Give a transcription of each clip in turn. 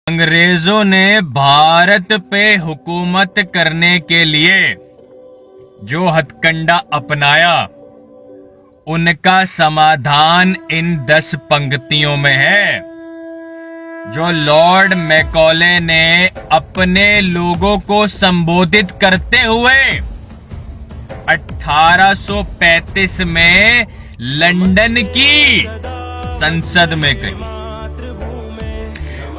अंग्रेजों ने भारत पे हुकूमत करने के लिए जो हथकंडा अपनाया, उनका समाधान इन 10 पंक्तियों में है, जो लॉर्ड मैकॉले ने अपने लोगों को संबोधित करते हुए 1835 में लंदन की संसद में कही।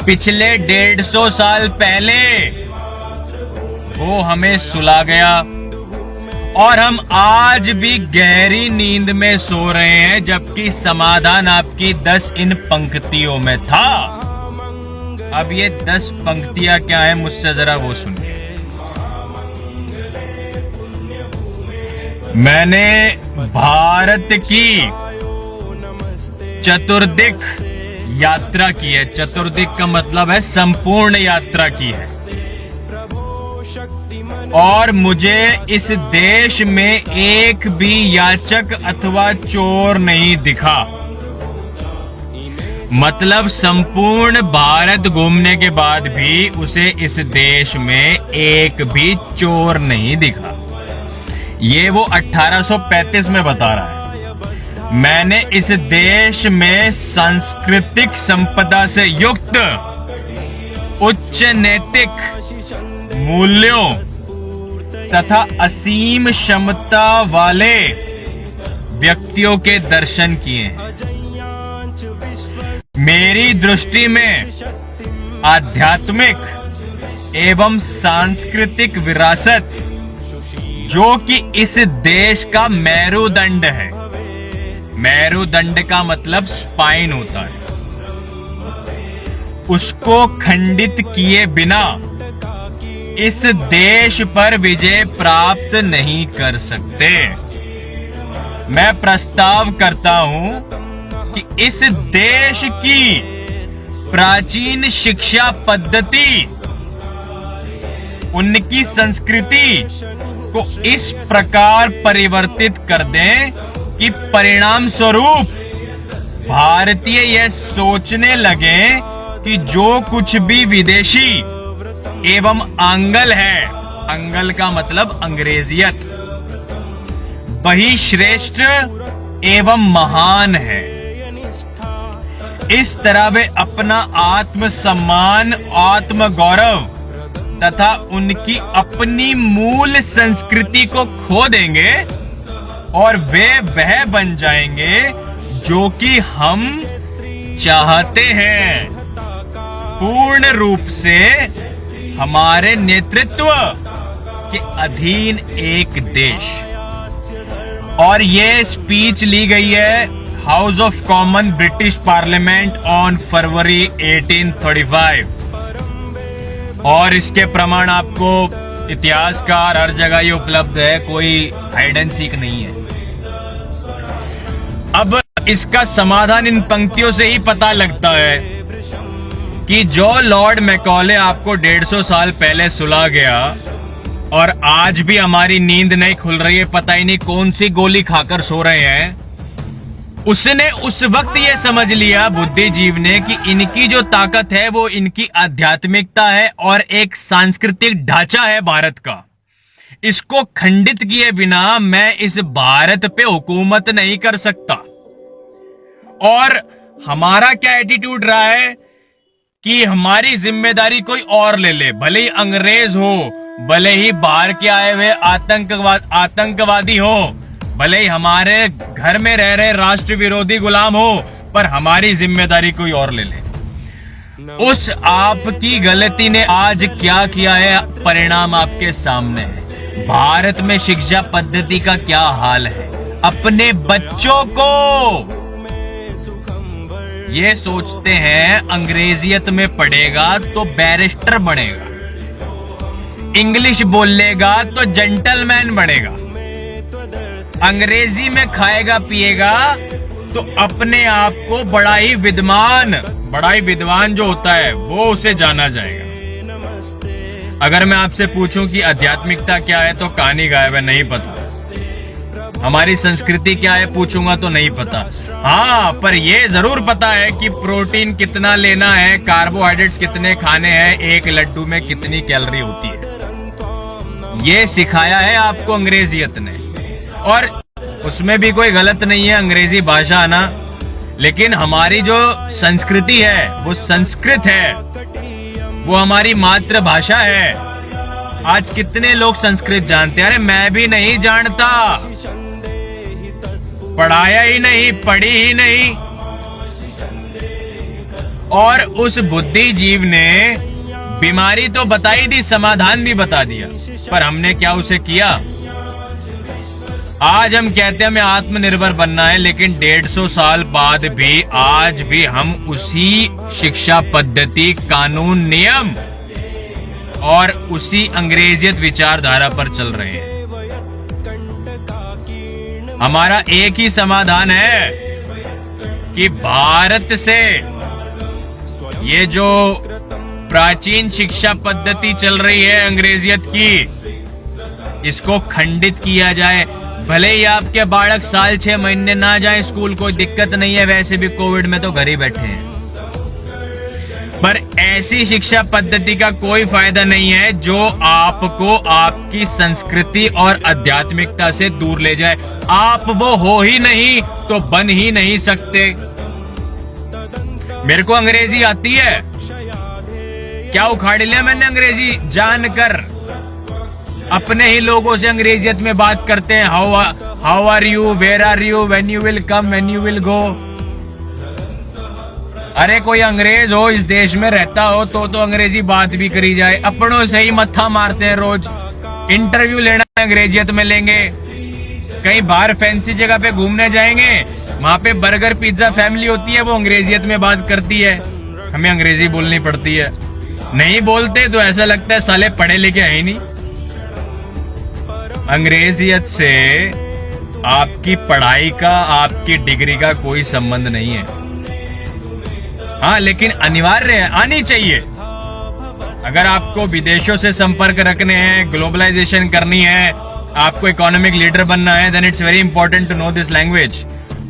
पिछले 150 साल पहले वो हमें सुला गया और हम आज भी गहरी नींद में सो रहे हैं, जबकि समाधान आपकी 10 इन पंक्तियों में था। अब ये 10 पंक्तियां क्या है, मुझसे जरा वो सुनिए। मैंने भारत की चतुर्दिक यात्रा की है। चतुर्दिक का मतलब है संपूर्ण यात्रा की है, और मुझे इस देश में एक भी याचक अथवा चोर नहीं दिखा। मतलब संपूर्ण भारत घूमने के बाद भी उसे इस देश में एक भी चोर नहीं दिखा। ये वो 1835 में बता रहा है। मैंने इस देश में सांस्कृतिक संपदा से युक्त उच्च नैतिक मूल्यों तथा असीम क्षमता वाले व्यक्तियों के दर्शन किए हैं। मेरी दृष्टि में आध्यात्मिक एवं सांस्कृतिक विरासत, जो कि इस देश का मेरुदंड है, मेरुदंड का मतलब स्पाइन होता है, उसको खंडित किए बिना इस देश पर विजय प्राप्त नहीं कर सकते। मैं प्रस्ताव करता हूं कि इस देश की प्राचीन शिक्षा पद्धति, उनकी संस्कृति को इस प्रकार परिवर्तित कर दें कि परिणाम स्वरूप भारतीय यह सोचने लगे कि जो कुछ भी विदेशी एवं आंगल है, आंगल का मतलब अंग्रेजियत, वही श्रेष्ठ एवं महान है। इस तरह वे अपना आत्मसम्मान, आत्मगौरव तथा उनकी अपनी मूल संस्कृति को खो देंगे और वे वह बन जाएंगे जो कि हम चाहते हैं, पूर्ण रूप से हमारे नेतृत्व के अधीन एक देश। और ये स्पीच ली गई है house of common British parliament on फरवरी 1835, और इसके प्रमाण आपको इतिहासकार हर जगह ये उपलब्ध है, कोई हाइड एंड सीक नहीं है। अब इसका समाधान इन पंक्तियों से ही पता लगता है कि जो लॉर्ड मैकॉले आपको 150 साल पहले सुला गया और आज भी हमारी नींद नहीं खुल रही है, पता ही नहीं कौन सी गोली खाकर सो रहे हैं, उसने उस वक्त ये समझ लिया, बुद्धिजीव ने, कि इनकी जो ताकत है वो इनकी आध्यात्मिकता है और एक सांस्कृतिक ढांचा है भारत का। इसको खंडित किए बिना मैं इस भारत पे हुकूमत नहीं कर सकता। और हमारा क्या एटीट्यूड रहा है कि हमारी जिम्मेदारी कोई और ले ले, भले ही अंग्रेज हो, भले ही बाहर के आए हुए आतंकवादी हो, भले ही हमारे घर में रह रहे राष्ट्र विरोधी गुलाम हो, पर हमारी जिम्मेदारी कोई और ले ले। उस आपकी गलती ने आज क्या किया है, परिणाम आपके सामने है। भारत में शिक्षा पद्धति का क्या हाल है। अपने बच्चों को ये सोचते हैं अंग्रेजियत में पढ़ेगा तो बैरिस्टर बनेगा, इंग्लिश बोलेगा तो जेंटलमैन बनेगा, अंग्रेजी में खाएगा पिएगा तो अपने आप को बड़ा ही विद्वान जो होता है वो उसे जाना जाएगा। अगर मैं आपसे पूछूं कि आध्यात्मिकता क्या है तो कहानी गायब है, नहीं पता। हमारी संस्कृति क्या है पूछूंगा तो नहीं पता। हाँ, पर ये जरूर पता है कि प्रोटीन कितना लेना है, कार्बोहाइड्रेट्स कितने खाने हैं, एक लड्डू में कितनी कैलोरी होती है। ये सिखाया है आपको अंग्रेजियत ने, और उसमें भी कोई गलत नहीं है अंग्रेजी भाषा आना, लेकिन हमारी जो संस्कृति है वो संस्कृत है, वो हमारी मातृभाषा है। आज कितने लोग संस्कृत जानते हैं? अरे मैं भी नहीं जानता, पढ़ाया ही नहीं, पढ़ी ही नहीं। और उस बुद्धिजीव ने बीमारी तो बताई दी, समाधान भी बता दिया, पर हमने क्या उसे किया? आज हम कहते हैं हमें आत्मनिर्भर बनना है, लेकिन 150 साल बाद भी आज भी हम उसी शिक्षा पद्धति, कानून, नियम और उसी अंग्रेजियत विचारधारा पर चल रहे हैं। हमारा एक ही समाधान है कि भारत से ये जो प्राचीन शिक्षा पद्धति चल रही है अंग्रेजियत की, इसको खंडित किया जाए। भले ही आपके बालक साल 6 महीने ना जाए स्कूल, कोई दिक्कत नहीं है, वैसे भी कोविड में तो घर ही बैठे हैं, पर ऐसी शिक्षा पद्धति का कोई फायदा नहीं है जो आपको आपकी संस्कृति और आध्यात्मिकता से दूर ले जाए। आप वो हो ही नहीं तो बन ही नहीं सकते। मेरे को अंग्रेजी आती है, क्या उखाड़ लिया मैंने अंग्रेजी जानकर? अपने ही लोगों से अंग्रेजियत में बात करते हैं, how are you, where are you, when you will come, when you will go. अरे कोई अंग्रेज हो, इस देश में रहता हो तो अंग्रेजी बात भी करी जाए। अपनों से ही मत्था मारते हैं रोज। इंटरव्यू लेना अंग्रेजियत में लेंगे, कहीं बाहर फैंसी जगह पे घूमने जाएंगे, वहां पे बर्गर पिज्जा फैमिली होती है, वो अंग्रेजियत में बात करती है, हमें अंग्रेजी बोलनी पड़ती है। नहीं बोलते तो ऐसा लगता है साले पढ़े लिखे है ही नहीं। अंग्रेजियत से आपकी पढ़ाई का, आपकी डिग्री का कोई संबंध नहीं है। हाँ, लेकिन अनिवार्य है, आनी चाहिए। अगर आपको विदेशों से संपर्क रखने हैं, ग्लोबलाइजेशन करनी है, आपको इकोनॉमिक लीडर बनना है, then it's very important to know this language,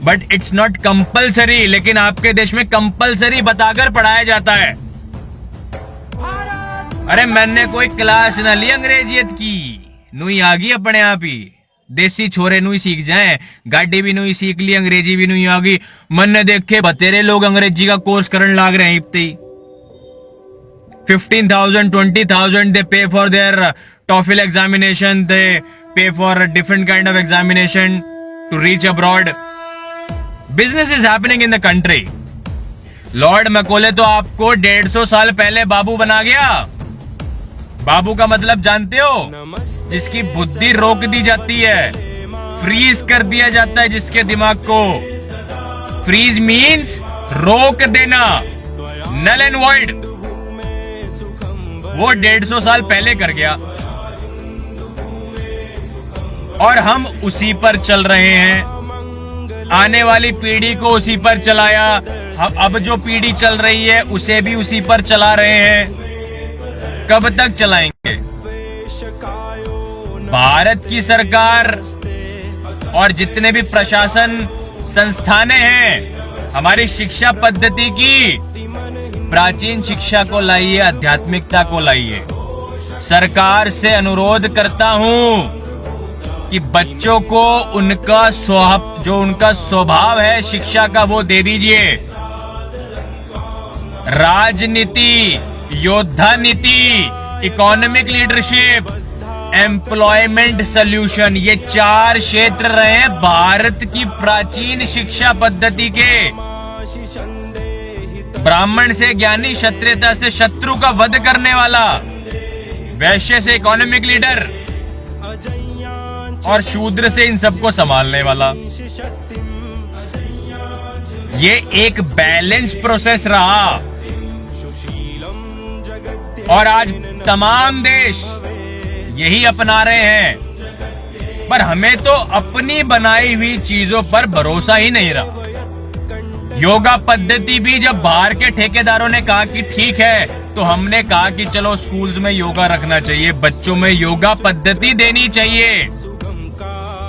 but it's not compulsory. लेकिन आपके देश में कंपलसरी बताकर पढ़ाया जाता है। अरे मैंने कोई क्लास ना ली अंग्रेजियत की, नुई आ गई अपने आप ही। देसी छोरे नुई सीख जाए, गाड़ी भी नुई सीख ली, अंग्रेजी भी नुई आ गई। मन ने देखे बतेरे लोग अंग्रेजी का कोर्स करने लाग रहे हैं इतने ही। 15,000 20,000 they pay for their TOEFL examination, they pay for different kind of examination to reach abroad. Business is happening in the country. Lord Macaulay तो आपको 150 साल पहले बाबू बना गया। बाबू का मतलब जानते हो? जिसकी बुद्धि रोक दी जाती है, फ्रीज कर दिया जाता है जिसके दिमाग को। फ्रीज मीन्स रोक देना, नल एंड वॉइड। वो 150 साल पहले कर गया और हम उसी पर चल रहे हैं। आने वाली पीढ़ी को उसी पर चलाया, अब जो पीढ़ी चल रही है उसे भी उसी पर चला रहे हैं। कब तक चलाएंगे? भारत की सरकार और जितने भी प्रशासन संस्थानें हैं, हमारी शिक्षा पद्धति की प्राचीन शिक्षा को लाइए, आध्यात्मिकता को लाइए। सरकार से अनुरोध करता हूं कि बच्चों को उनका स्वभाव है शिक्षा का, वो दे दीजिए। राजनीति, योद्धा नीति, इकोनॉमिक लीडरशिप, एम्प्लॉयमेंट सॉल्यूशन, ये 4 क्षेत्र रहे भारत की प्राचीन शिक्षा पद्धति के। ब्राह्मण से ज्ञानी, क्षत्रियता से शत्रु का वध करने वाला, वैश्य से इकोनॉमिक लीडर और शूद्र से इन सबको संभालने वाला। ये एक बैलेंस प्रोसेस रहा और आज तमाम देश यही अपना रहे हैं। पर हमें तो अपनी बनाई हुई चीजों पर भरोसा ही नहीं रहा। योगा पद्धति भी जब बाहर के ठेकेदारों ने कहा कि ठीक है, तो हमने कहा कि चलो स्कूल्स में योगा रखना चाहिए, बच्चों में योगा पद्धति देनी चाहिए।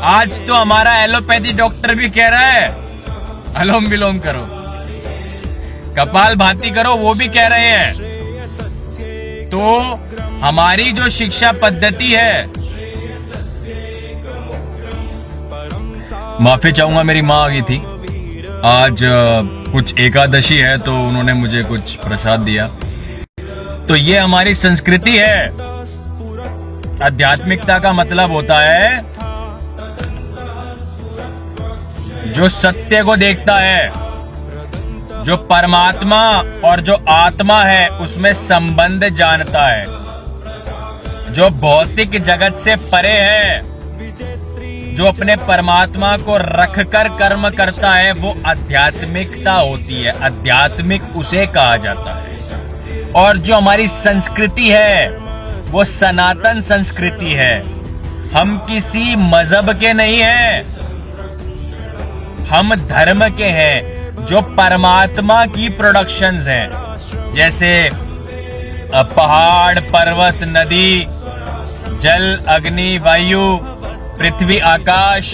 आज तो हमारा एलोपैथी डॉक्टर भी कह रहा है अनुलोम विलोम करो, कपाल भाती करो, वो भी कह रहे हैं। तो हमारी जो शिक्षा पद्धति है, माफी चाहूंगा मेरी माँ आ गई थी आज, कुछ एकादशी है तो उन्होंने मुझे कुछ प्रसाद दिया। तो ये हमारी संस्कृति है। आध्यात्मिकता का मतलब होता है जो सत्य को देखता है, जो परमात्मा और जो आत्मा है उसमें संबंध जानता है, जो भौतिक जगत से परे है, जो अपने परमात्मा को रखकर कर्म करता है, वो आध्यात्मिकता होती है। आध्यात्मिक उसे कहा जाता है। और जो हमारी संस्कृति है वो सनातन संस्कृति है। हम किसी मजहब के नहीं हैं, हम धर्म के हैं जो परमात्मा की प्रोडक्शंस हैं। जैसे पहाड़, पर्वत, नदी, जल, अग्नि, वायु, पृथ्वी, आकाश,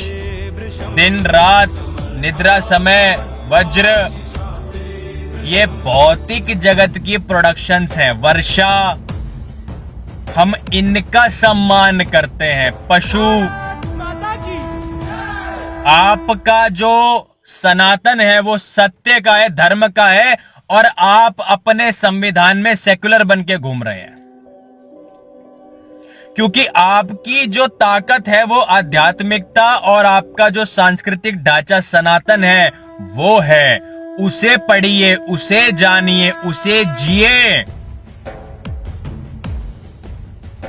दिन रात, निद्रा समय, वज्र, ये भौतिक जगत की प्रोडक्शंस हैं। वर्षा, हम इनका सम्मान करते हैं। पशु, आपका जो सनातन है वो सत्य का है, धर्म का है, और आप अपने संविधान में सेक्युलर बन के घूम रहे हैं, क्योंकि आपकी जो ताकत है वो आध्यात्मिकता और आपका जो सांस्कृतिक ढांचा सनातन है वो है। उसे पढ़िए, उसे जानिए, उसे जिए।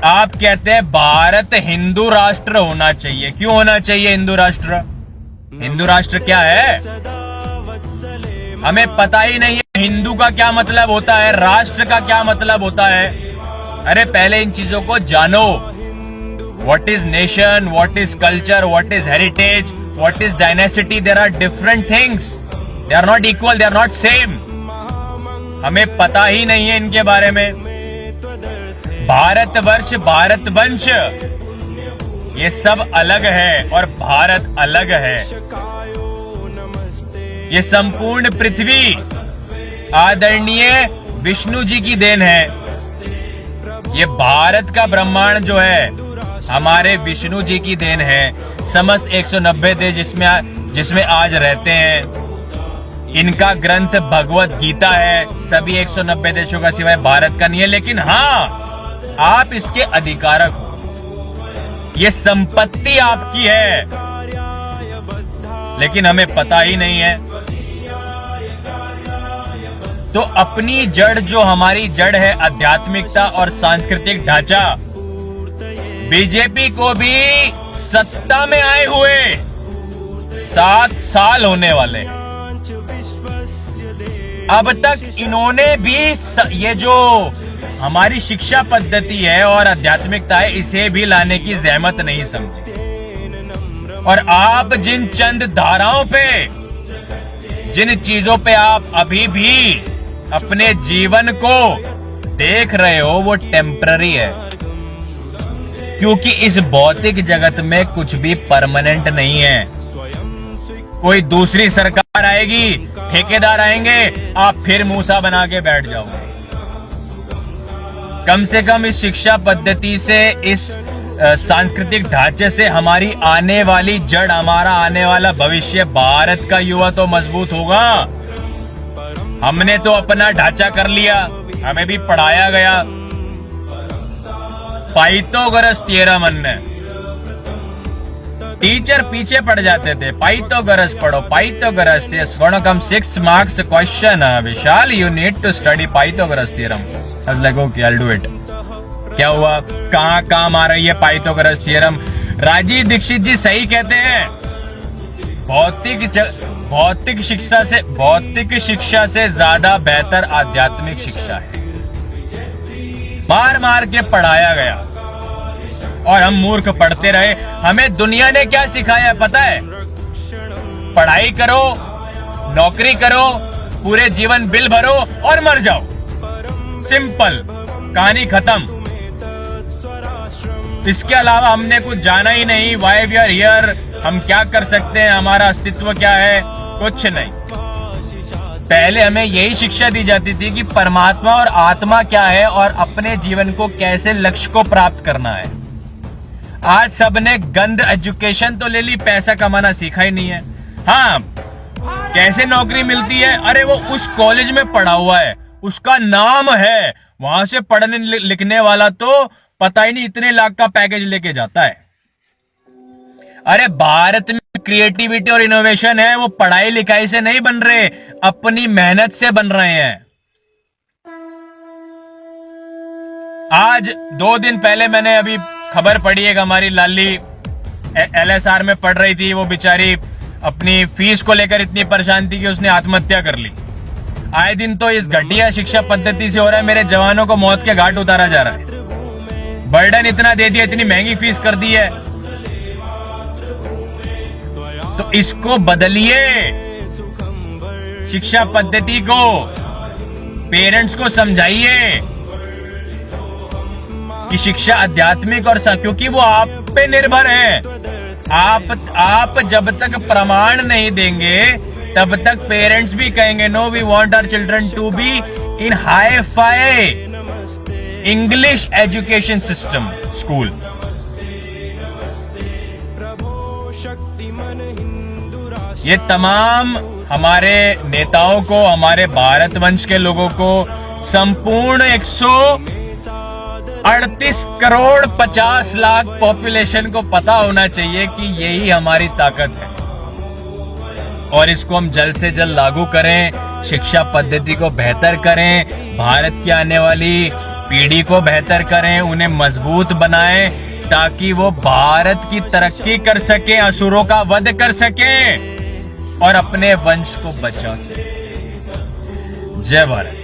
आप कहते हैं भारत हिंदू राष्ट्र होना चाहिए। क्यों होना चाहिए हिंदू राष्ट्र? हिंदू राष्ट्र क्या है हमें पता ही नहीं है। हिंदू का क्या मतलब होता है, राष्ट्र का क्या मतलब होता है। अरे पहले इन चीजों को जानो। What is nation, what is culture, what is heritage, what is dynasty. There are different things, they are not equal, they are not same. हमें पता ही नहीं है इनके बारे में। भारतवर्ष, भारत वंश, ये सब अलग है और भारत अलग है। ये संपूर्ण पृथ्वी आदरणीय विष्णु जी की देन है। ये भारत का ब्रह्मांड जो है हमारे विष्णु जी की देन है। समस्त 190 देश जिसमें आज रहते हैं, इनका ग्रंथ भगवत गीता है। सभी 190 देशों का सिवाय भारत का नहीं है। लेकिन हाँ, आप इसके अधिकारक हो, ये संपत्ति आपकी है, लेकिन हमें पता ही नहीं है। तो अपनी जड़, जो हमारी जड़ है आध्यात्मिकता और सांस्कृतिक ढांचा, बीजेपी को भी सत्ता में आए हुए 7 साल होने वाले। अब तक इन्होंने भी ये जो हमारी शिक्षा पद्धति है और आध्यात्मिकता है, इसे भी लाने की जहमत नहीं समझी। और आप जिन चंद धाराओं पे, जिन चीजों पे आप अभी भी अपने जीवन को देख रहे हो, वो टेम्पररी है। क्योंकि इस भौतिक जगत में कुछ भी परमानेंट नहीं है। कोई दूसरी सरकार आएगी, ठेकेदार आएंगे, आप फिर मूसा बना के बैठ जाओगे। कम से कम इस शिक्षा पद्धति से, इस सांस्कृतिक ढांचे से हमारी आने वाली जड़, हमारा आने वाला भविष्य, भारत का युवा तो मजबूत होगा। हमने तो अपना ढांचा कर लिया, हमें भी पढ़ाया गया पाइथागोरस थ्योरम। टीचर पीछे पड़ जाते थे, पाइथागोरस पढ़ो, Pythagoras. This gonna come 6 marks question, Vishal you need to study Pythagoras theorem. I was like okay, I will do it. क्या हुआ, कहां काम आ रही है पाइथागोरस थ्योरम? राजीव दीक्षित जी सही कहते हैं, भौतिक शिक्षा से ज्यादा बेहतर आध्यात्मिक शिक्षा है। मार मार के पढ़ाया गया और हम मूर्ख पढ़ते रहे। हमें दुनिया ने क्या सिखाया पता है? पढ़ाई करो, नौकरी करो, पूरे जीवन बिल भरो और मर जाओ। सिंपल, कहानी खत्म। इसके अलावा हमने कुछ जाना ही नहीं। वाई वी आर हियर, हम क्या कर सकते हैं, हमारा अस्तित्व क्या है, कुछ नहीं। पहले हमें यही शिक्षा दी जाती थी कि परमात्मा और आत्मा क्या है और अपने जीवन को कैसे लक्ष्य को प्राप्त करना है। आज सबने गंद एजुकेशन तो ले ली, पैसा कमाना सीखा ही नहीं है। हाँ, कैसे नौकरी मिलती है? अरे वो उस कॉलेज में पढ़ा हुआ है, उसका नाम है, वहां से पढ़ने लिखने वाला तो पता ही नहीं इतने लाख का पैकेज लेके जाता है। अरे भारत में क्रिएटिविटी और इनोवेशन है, वो पढ़ाई लिखाई से नहीं बन रहे, अपनी मेहनत से बन रहे हैं। आज 2 दिन पहले मैंने अभी खबर पड़ी है कि हमारी लाली LSR में पढ़ रही थी, वो बेचारी अपनी फीस को लेकर इतनी परेशान थी कि उसने आत्महत्या कर ली। आए दिन तो इस घटिया शिक्षा पद्धति से हो रहा है, मेरे जवानों को मौत के घाट उतारा जा रहा है। बर्डन इतना दे दिया, इतनी महंगी फीस कर दी है, तो इसको बदलिए शिक्षा पद्धति को, पेरेंट्स को समझाइए कि शिक्षा आध्यात्मिक और क्योंकि वो आप पे निर्भर है। आप जब तक प्रमाण नहीं देंगे तब तक पेरेंट्स भी कहेंगे no we want our children to be in hi fi English education system school. ये तमाम हमारे नेताओं को, हमारे भारत वंश के लोगों को, संपूर्ण 138 करोड़ 50 लाख पॉपुलेशन को पता होना चाहिए कि यही हमारी ताकत है और इसको हम जल्द से जल्द लागू करें, शिक्षा पद्धति को बेहतर करें, भारत की आने वाली पीढ़ी को बेहतर करें, उन्हें मजबूत बनाएं ताकि वो भारत की तरक्की कर सके, असुरों का वध कर सके और अपने वंश को बचा सके। जय भारत।